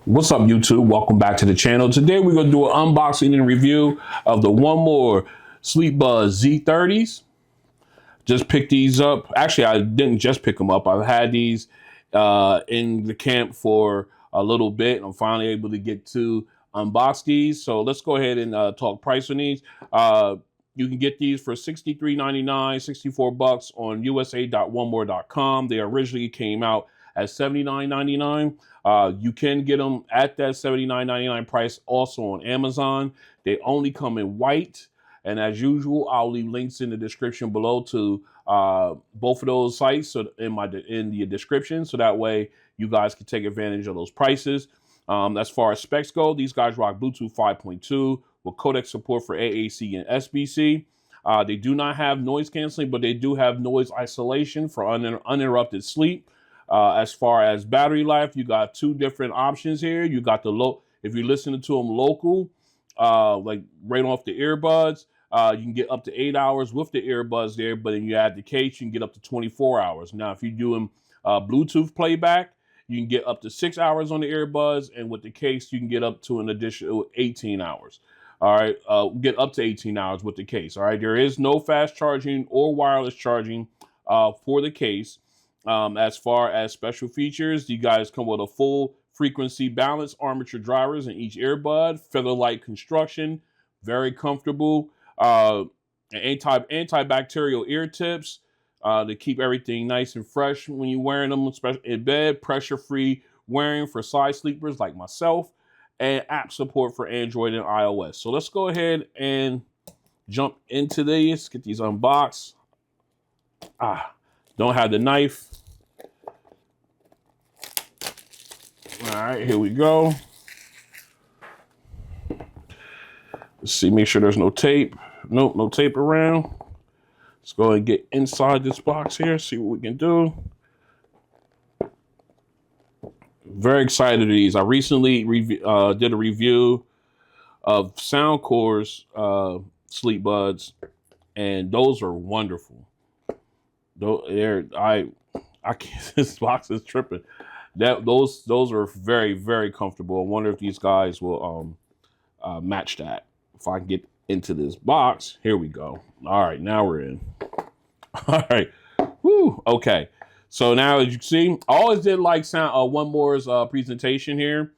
What's up, YouTube? Welcome back to the channel. Today we're going to do an unboxing and review of the 1MORE Sleepbuds Z30s. Just picked these up. Actually, I didn't just pick them up. I've had these in the camp for a little bit. I'm finally able to get to unbox these. So let's go ahead and talk price on these. You can get these for $63.99, 64 bucks on usa.onemore.com. They originally came out at $79.99. You can get them at that $79.99 price also on Amazon. They only come in white. And as usual, I'll leave links in the description below to both of those sites so in the description. So that way you guys can take advantage of those prices. As far as specs go, these guys rock Bluetooth 5.2 with codec support for AAC and SBC. They do not have noise canceling, but they do have noise isolation for uninterrupted sleep. As far as battery life, you got two different options here. You got the low, if you're listening to them local, like right off the earbuds, you can get up to 8 hours with the earbuds there, but then you add the case, you can get up to 24 hours. Now, if you're doing Bluetooth playback, you can get up to 6 hours on the earbuds, and with the case, you can get up to an additional 18 hours. All right, get up to 18 hours with the case. All right, there is no fast charging or wireless charging for the case. As far as special features, you guys come with a full frequency balance armature drivers in each earbud, feather-light construction, very comfortable, antibacterial ear tips to keep everything nice and fresh when you're wearing them, especially in bed, pressure-free wearing for side sleepers like myself, and app support for Android and iOS. So let's go ahead and jump into these, get these unboxed. Don't have the knife. All right, here we go. Let's see, make sure there's no tape. Nope, no tape around. Let's go ahead and get inside this box here, see what we can do. Very excited to these. I recently did a review of Soundcore's Sleepbuds, and those are wonderful. I can't, this box is tripping. Those are very, very comfortable. I wonder if these guys will match that. If I can get into this box, here we go. All right, now we're in. All right, whoo, okay. So now, as you can see, I always did like 1MORE's presentation here.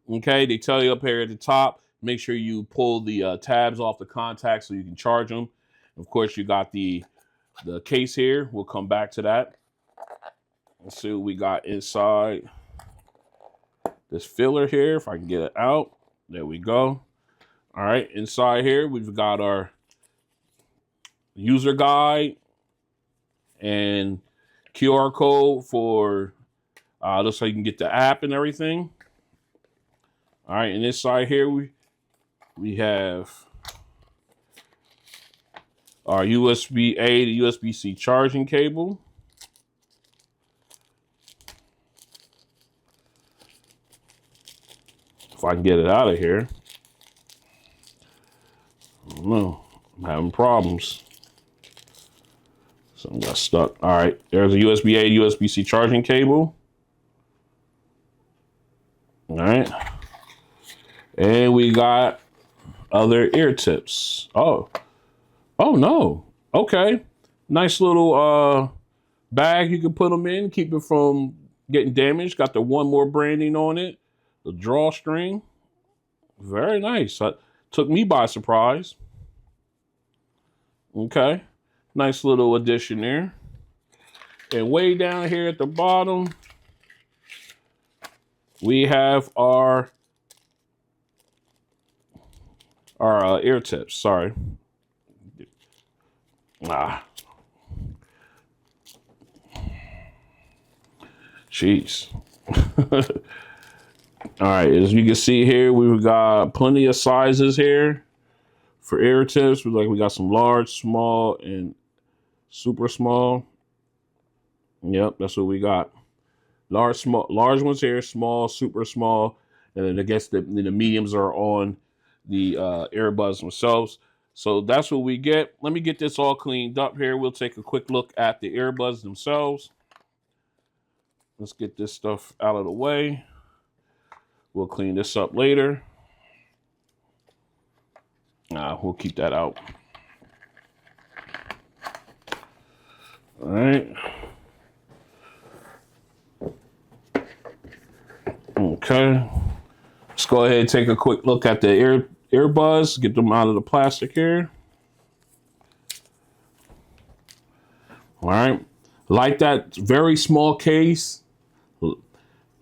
Okay, they tell you up here at the top, make sure you pull the tabs off the contacts so you can charge them. Of course, you got the case here. We'll come back to that. Let's see what we got inside this filler here, if I can get it out. There we go. All right, inside here, we've got our user guide and QR code for, looks like you can get the app and everything. All right, and inside here, we have our USB-A to USB-C charging cable. If I can get it out of here. I don't know. I'm having problems. Something got stuck. All right. There's a USB-A, USB-C charging cable. All right. And we got other ear tips. Oh no. Okay. Nice little bag you can put them in, keep it from getting damaged. Got the 1MORE branding on it. The drawstring, very nice. Took me by surprise. Okay, nice little addition there. And way down here at the bottom, we have our ear tips. Sorry. Jeez. All right, as you can see here, we've got plenty of sizes here for ear tips. We got some large, small, and super small. Yep, that's what we got. Large ones here, small, super small, and then I guess the mediums are on the earbuds themselves. So that's what we get. Let me get this all cleaned up here. We'll take a quick look at the earbuds themselves. Let's get this stuff out of the way. We'll clean this up later. We'll keep that out. All right. Okay. Let's go ahead and take a quick look at the earbuds. Get them out of the plastic here. All right. Like that very small case.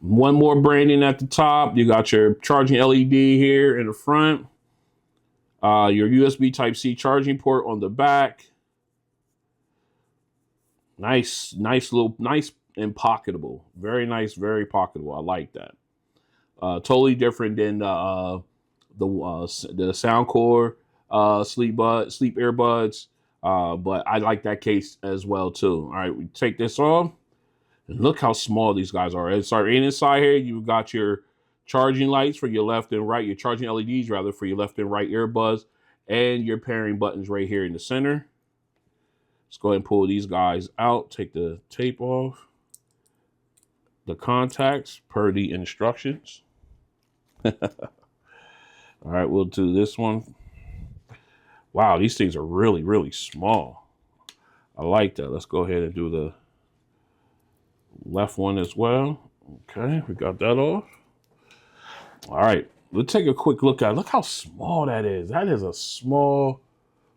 One more branding at the top. You got your charging LED here in the front. Your USB Type-C charging port on the back. Nice and pocketable. Very nice, very pocketable. I like that. Totally different than the Soundcore sleep earbuds. But I like that case as well too. All right, we take this off. And look how small these guys are. And sorry, inside here, you've got your charging lights for your left and right, your charging LEDs rather for your left and right earbuds, and your pairing buttons right here in the center. Let's go ahead and pull these guys out. Take the tape off. The contacts per the instructions. All right, we'll do this one. Wow, these things are really, really small. I like that. Let's go ahead and do the left one as well. Okay, we got that off. All right, let's take a quick look at it. Look how small that is. That is a small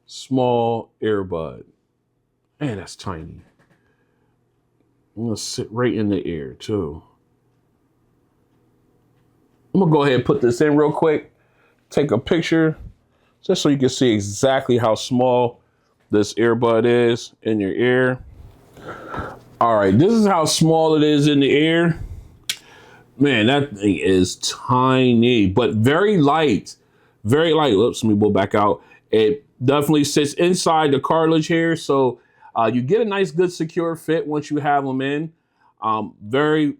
earbud. Man, that's tiny. I'm gonna sit right in the ear too. I'm gonna go ahead and put this in real quick. Take a picture just so you can see exactly how small this earbud is in your ear. All right, this is how small it is in the ear. Man, that thing is tiny, but very light. Very light. Oops, let me pull back out. It definitely sits inside the cartilage here, so you get a nice, good, secure fit once you have them in. Very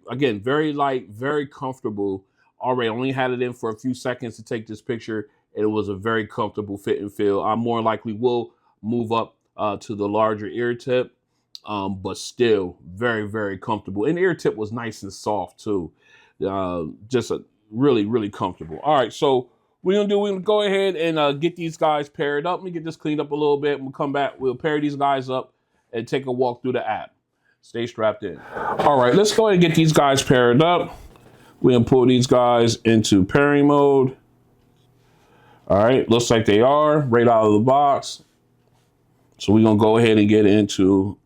light, very comfortable. Already only had it in for a few seconds to take this picture. It was a very comfortable fit and feel. I more likely will move up to the larger ear tip, but still very, very comfortable. And the ear tip was nice and soft too. Just a really, really comfortable. All right, so we're gonna go ahead and get these guys paired up. Let me get this cleaned up a little bit. We'll come back. We'll pair these guys up and take a walk through the app. Stay strapped in. All right, let's go ahead and get these guys paired up. We're gonna pull these guys into pairing mode. All right, looks like they are right out of the box. So we're gonna go ahead and get into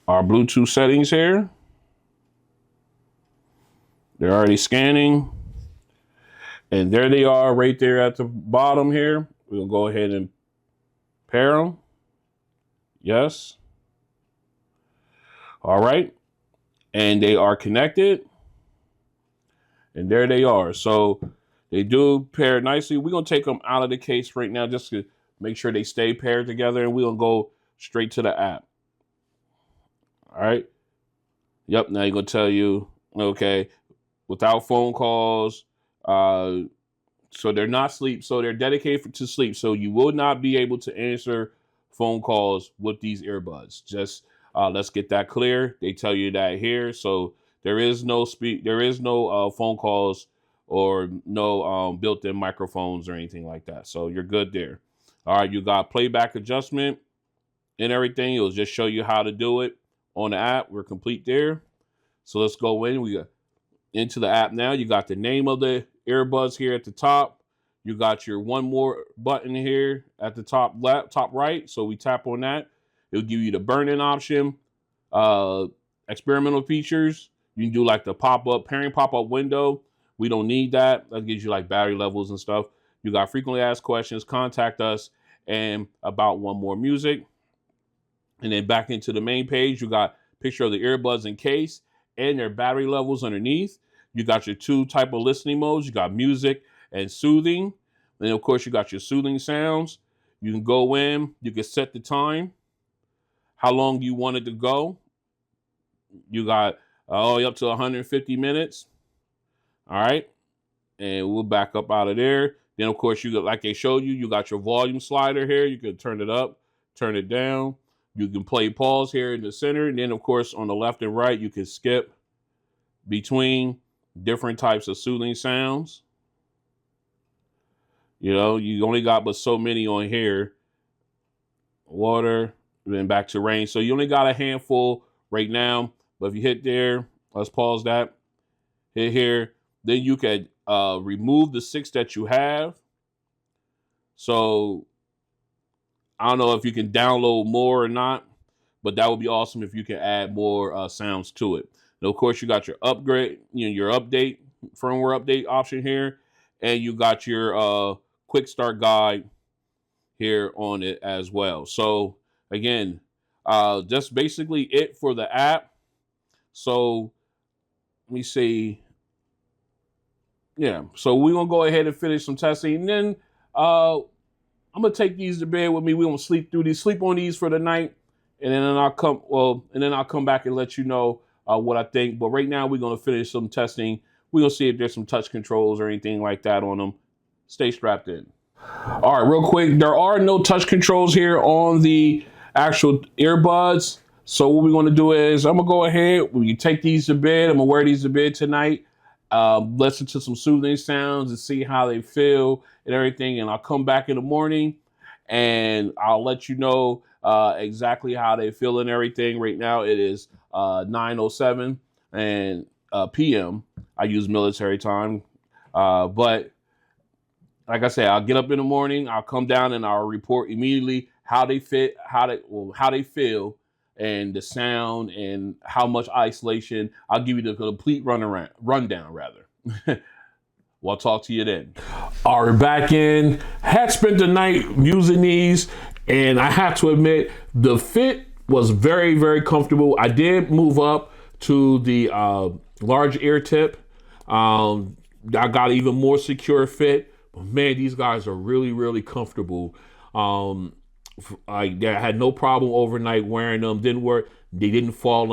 our Bluetooth settings here. They're already scanning. And there they are right there at the bottom here. We'll go ahead and pair them. Yes. All right. And they are connected. And there they are. So they do pair nicely. We're going to take them out of the case right now just to make sure they stay paired together. And we're going to go straight to the app. All right. Yep. Now you're going to tell you, okay, without phone calls. So they're not sleep. So they're dedicated to sleep. So you will not be able to answer phone calls with these earbuds. Just let's get that clear. They tell you that here. So there is no phone calls or no built-in microphones or anything like that. So you're good there. All right, you got playback adjustment and everything. It'll just show you how to do it on the app. We're complete there. So let's go in. We got into the app now. You got the name of the earbuds here at the top. You got your one more button here at the top left, top right. So we tap on that. It'll give you the burn-in option, experimental features. You can do like the pop-up, pairing pop-up window. We don't need that. That gives you like battery levels and stuff. You got frequently asked questions, contact us, and about One More Music. And then back into the main page, you got a picture of the earbuds in case and their battery levels underneath. You got your two type of listening modes. You got music and soothing. And of course, you got your soothing sounds. You can go in, you can set the time, how long you want it to go. You got all the way up to 150 minutes. All right. And we'll back up out of there. Then, of course, you got, like they showed you, you got your volume slider here. You can turn it up, turn it down. You can play pause here in the center. And then, of course, on the left and right, you can skip between different types of soothing sounds. You know, you only got but so many on here. Water, then back to rain. So you only got a handful right now. But if you hit there, let's pause that. Hit here. Then you can remove the 6 that you have. So I don't know if you can download more or not, but that would be awesome if you can add more sounds to it. And of course, you got your upgrade, your update, firmware update option here, and you got your quick start guide here on it as well. So again, just basically it for the app. So let me see. Yeah, so we're gonna go ahead and finish some testing, and then I'm gonna take these to bed with me. We're gonna sleep on these for the night, and then I'll come back and let you know what I think. But right now we're gonna finish some testing. We're gonna see if there's some touch controls or anything like that on them. Stay strapped in. All right, real quick, there are no touch controls here on the actual earbuds. So what we're gonna do is I'm gonna go ahead. We can take these to bed. I'm gonna wear these to bed tonight. Listen to some soothing sounds and see how they feel and everything. And I'll come back in the morning and I'll let you know exactly how they feel and everything. Right now it is 9:07 and p.m. I use military time, but like I said, I'll get up in the morning. I'll come down and I'll report immediately how they feel, and the sound and how much isolation. I'll give you the complete rundown rather. Well, I'll talk to you then. All right, back in. Had spent the night using these, and I have to admit, the fit was very, very comfortable. I did move up to the large ear tip. I got even more secure fit. But man, these guys are really, really comfortable. I had no problem overnight wearing them. Didn't work. They didn't fall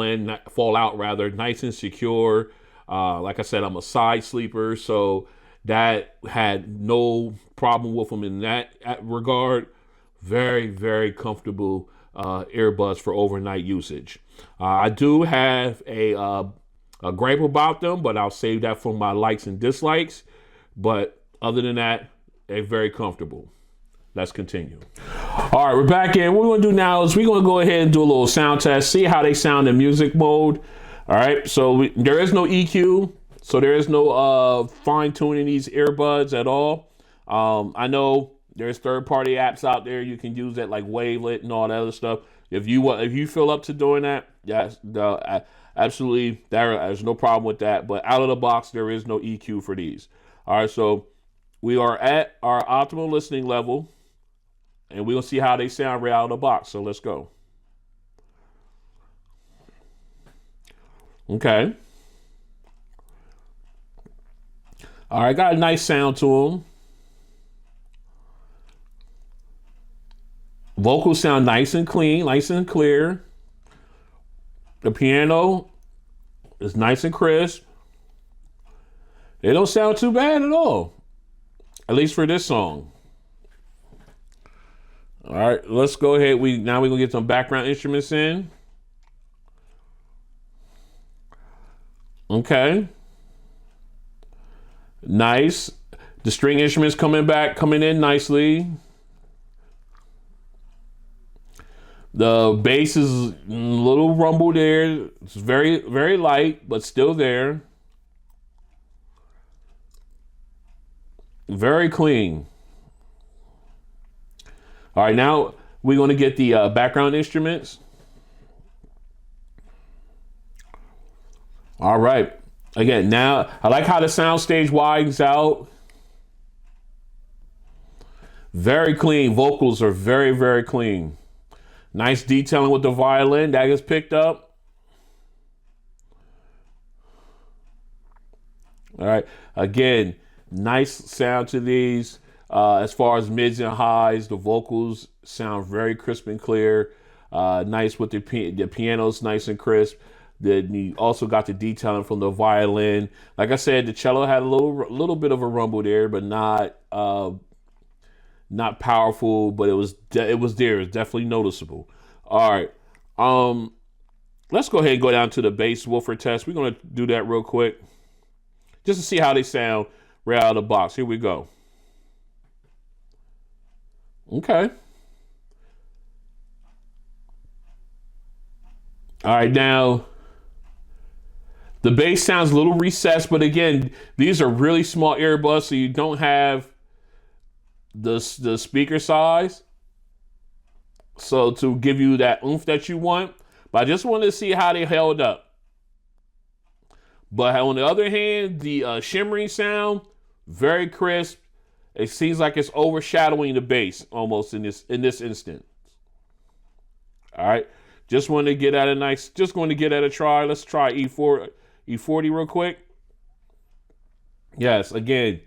out rather. Nice and secure. Like I said, I'm a side sleeper, so that had no problem with them in that regard. Very, very comfortable earbuds for overnight usage. I do have a gripe about them, but I'll save that for my likes and dislikes. But other than that, they're very comfortable. Let's continue. All right, we're back in. What we're gonna do now is we're gonna go ahead and do a little sound test, see how they sound in music mode. All right, so there is no EQ, so there is no fine tuning these earbuds at all. I know there's third-party apps out there you can use that, like Wavelet and all that other stuff. If you feel up to doing that, yes, absolutely, there's no problem with that. But out of the box, there is no EQ for these. All right, so we are at our optimal listening level, and we'll see how they sound right out of the box. So let's go. Okay. All right, got a nice sound to them. Vocals sound nice and clean, nice and clear. The piano is nice and crisp. They don't sound too bad at all, at least for this song. All right, let's go ahead. Now we're gonna get some background instruments in. Okay. Nice. The string instruments coming in nicely. The bass is a little rumble there. It's very, very light, but still there. Very clean. All right, now we're going to get the background instruments. All right. Again, now I like how the soundstage widens out. Very clean. Vocals are very, very clean. Nice detailing with the violin that gets picked up. All right. Again, nice sound to these. As far as mids and highs, the vocals sound very crisp and clear. Nice with the piano's nice and crisp. Then you also got the detailing from the violin. Like I said, the cello had a little bit of a rumble there, but not powerful. But it was there. It's definitely noticeable. All right, let's go ahead and go down to the bass woofer test. We're gonna do that real quick. just to see how they sound right out of the box. Here we go. Okay. All right, now the bass sounds a little recessed, but again, these are really small earbuds, so you don't have the speaker size, so to give you that oomph that you want. But I just wanted to see how they held up. But on the other hand, the shimmering sound, very crisp. It seems like it's overshadowing the bass almost in this instant. All right, just want to get at a nice, just going to get at a try. Let's try E40 real quick. Yes, again,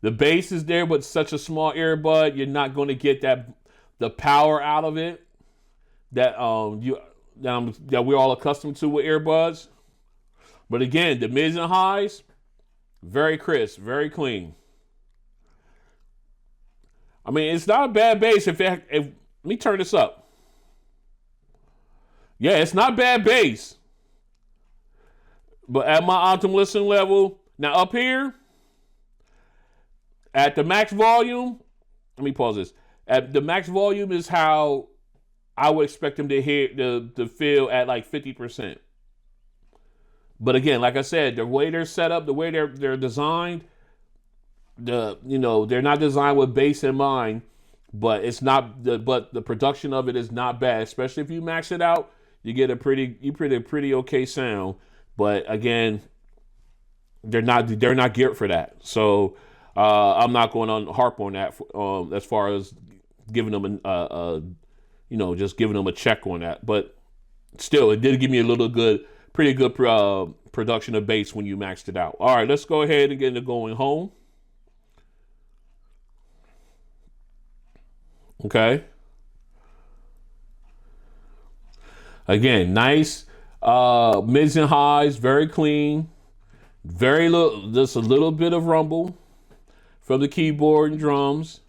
the bass is there, but such a small earbud, you're not going to get the power out of it that that we're all accustomed to with earbuds. But again, the mids and highs, very crisp, very clean. I mean, it's not a bad bass. If let me turn this up. Yeah, it's not bad bass. But at my optimal listening level, now up here, at the max volume, let me pause this. At the max volume is how I would expect them to hear the feel at like 50%. But again, like I said, the way they're set up, the way they're designed, they're not designed with bass in mind, but but the production of it is not bad, especially if you max it out. You get a pretty okay sound, but again, they're not geared for that. So I'm not going to harp on that as far as giving them just giving them a check on that. But still, it did give me a pretty good production of bass when you maxed it out. All right, let's go ahead and get into going home. Okay. Again, nice mids and highs, very clean, very little, just a little bit of rumble from the keyboard and drums,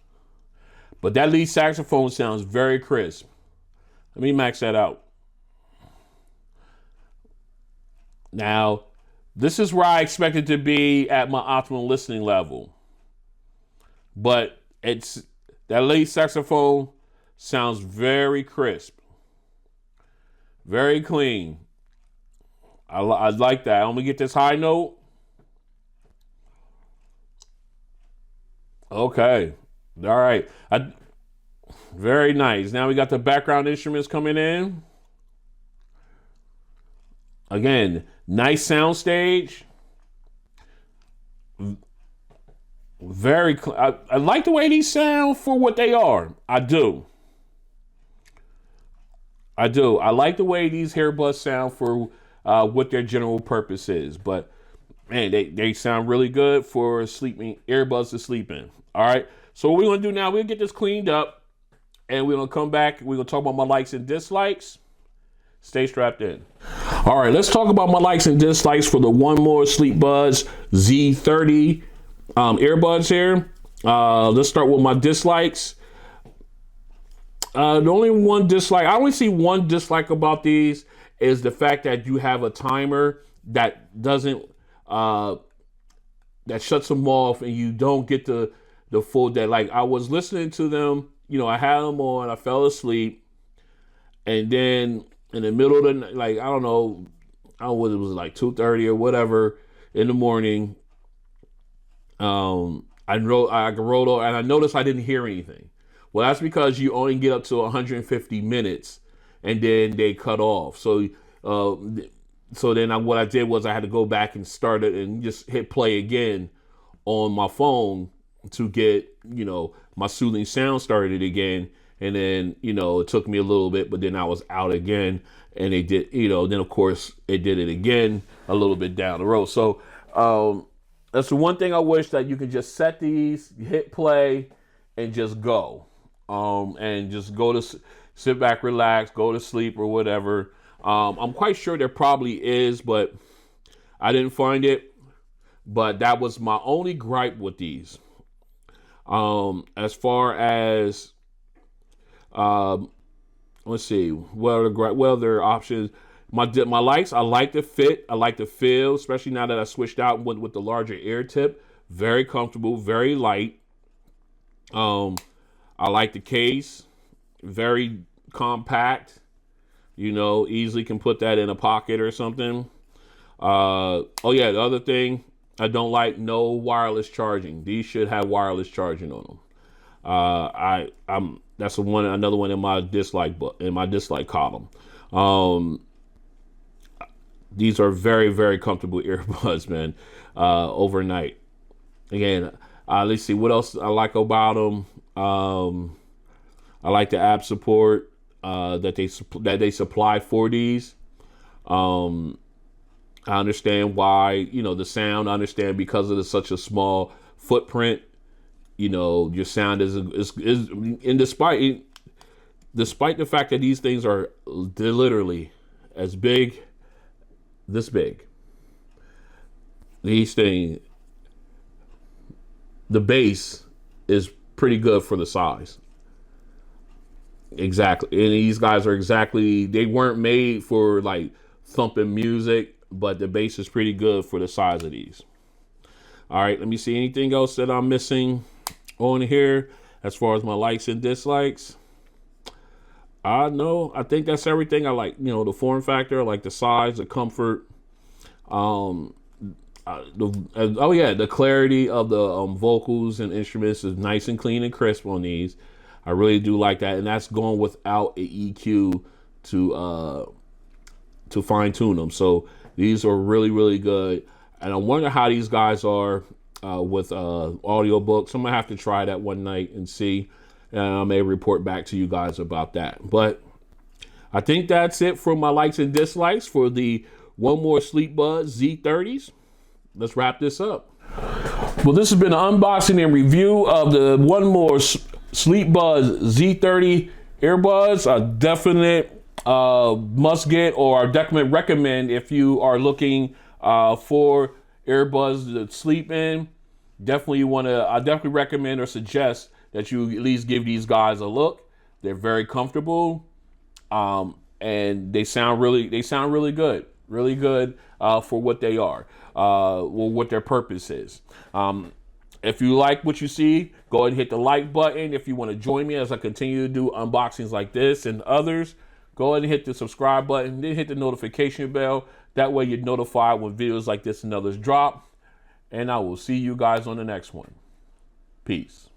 but that lead saxophone sounds very crisp. Let me max that out. Now, this is where I expect it to be at my optimal listening level, but that lead saxophone sounds very crisp. Very clean. I like that. I'm gonna get this high note. Okay. All right. Very nice. Now we got the background instruments coming in. Again, nice sound stage. Very. I like the way these sound for what they are. I do. I like the way these earbuds sound for what their general purpose is. But man, they sound really good for sleeping, earbuds to sleep in. All right. So what we're gonna do now, we'll get this cleaned up, and we're gonna come back. We're gonna talk about my likes and dislikes. Stay strapped in. All right, let's talk about my likes and dislikes for the 1MORE Sleepbuds Z30 earbuds here. Let's start with my dislikes. The only one dislike, I only see one dislike about these is the fact that you have a timer that doesn't, that shuts them off, and you don't get the full day. Like, I was listening to them, I had them on, I fell asleep, and then in the middle of the night, like, I don't know what it was, like 2:30 or whatever in the morning, I rolled over and I noticed I didn't hear anything. Well, that's because you only get up to 150 minutes and then they cut off. So then what I did was I had to go back and start it and just hit play again on my phone to get, my soothing sound started again. And then, it took me a little bit, but then I was out again, and they did, then of course it did it again a little bit down the road. So that's the one thing I wish, that you could just set these, hit play, and just go. And just go to sit back, relax, go to sleep or whatever. I'm quite sure there probably is, but I didn't find it. But that was my only gripe with these. As far as, let's see, what are there are options? My likes, I like the fit. I like the feel, especially now that I switched out and went with the larger ear tip. Very comfortable, very light. I like the case. Very compact. You know, easily can put that in a pocket or something. Oh yeah, the other thing I don't like, no wireless charging. These should have wireless charging on them. That's another one in my dislike column. These are very, very comfortable earbuds, man. Overnight. Again, let's see what else I like about them. I like the app support that they supply for these. I understand why, you know, the sound. I understand because of such a small footprint. You know, your sound is and despite the fact that these things are literally as big, this big. These things, the bass is pretty good for the size. Exactly. And these guys are they weren't made for like thumping music, but the bass is pretty good for the size of these. All right, let me see anything else that I'm missing on here as far as my likes and dislikes. No, I think that's everything. I like, you know, the form factor, I like the size, the comfort. The clarity of the vocals and instruments is nice and clean and crisp on these. I really do like that, and that's going without an EQ to fine tune them. So these are really, really good. And I wonder how these guys are with audiobooks. I'm gonna have to try that one night and see. And I may report back to you guys about that. But I think that's it for my likes and dislikes for the One More Sleepbuds Z30s. Let's wrap this up. Well, this has been an unboxing and review of the One More Sleepbuds Z30 earbuds. A definite must get, or I definitely recommend if you are looking for earbuds to sleep in. I definitely recommend or suggest that you at least give these guys a look. They're very comfortable, and they sound really good, for what they are, what their purpose is. If you like what you see, go ahead and hit the like button. If you want to join me as I continue to do unboxings like this and others, go ahead and hit the subscribe button, then hit the notification bell. That way you're notified when videos like this and others drop. And I will see you guys on the next one. Peace.